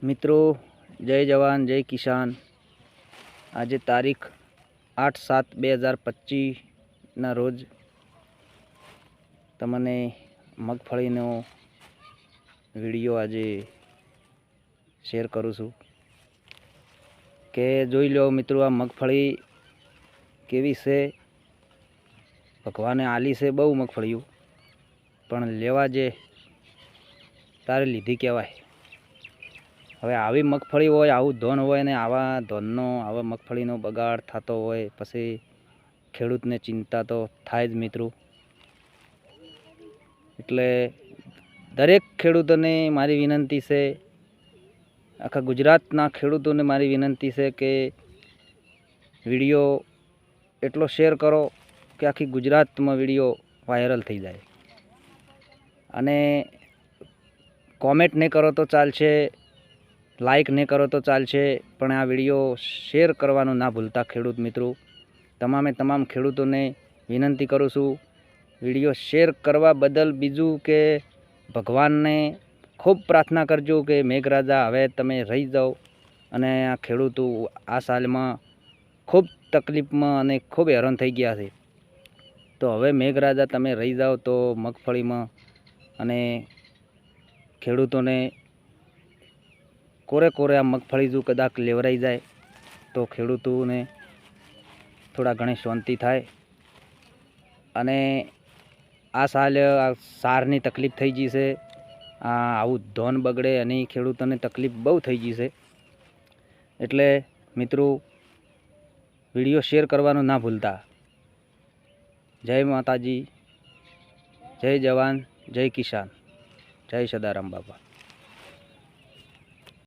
મિત્રો, જય જવાન જય કિસાન। આજે તારીખ 8/7/2025 રોજ તમને મગફળીનો વિડીયો આજે શેર કરું છું કે જોઈ લો મિત્રો, આ મગફળી કેવી છે। ભગવાને આલી છે બહુ મગફળીઓ, પણ લેવા જે તારે લીધી કહેવાય। હવે આવી મગફળી હોય, આવું ધોન હોય ને આવા ધોનનો આવા મગફળીનો બગાડ થતો હોય પછી ખેડૂતને ચિંતા તો થાય જ મિત્રો। એટલે દરેક ખેડૂતોને મારી વિનંતી છે, આખા ગુજરાતના ખેડૂતોને મારી વિનંતી છે કે વિડીયો એટલો શેર કરો કે આખી ગુજરાતમાં વિડીયો વાયરલ થઈ જાય। અને કોમેન્ટ નહીં કરો તો ચાલશે, લાઈક નહીં કરો તો ચાલશે, પણ આ વિડીયો શેર કરવાનું ના ભૂલતા ખેડૂત મિત્રો। તમામે તમામ ખેડૂતોને વિનંતી કરું છું વિડીયો શેર કરવા બદલ। બીજું કે ભગવાનને ખૂબ પ્રાર્થના કરજો કે મેઘરાજા હવે તમે રહી જાઓ, અને આ ખેડૂતો આ સાલમાં ખૂબ તકલીફમાં અને ખૂબ હેરાન થઈ ગયા છે, તો હવે મેઘરાજા તમે રહી જાઓ તો મગફળીમાં અને ખેડૂતોને કોરે કોરે આ મગફળી જો કદાચ લેવરાઈ જાય તો ખેડૂતોને થોડા ઘણી શાંતિ થાય। અને આ સાલ સારની તકલીફ થઈ ગઈ છે, આવું ધોન બગડે અને ખેડૂતોને તકલીફ બહુ થઈ ગઈ છે। એટલે મિત્રો, વિડીયો શેર કરવાનું ના ભૂલતા। જય માતાજી, જય જવાન જય કિસાન, જય સદારામ બાપા।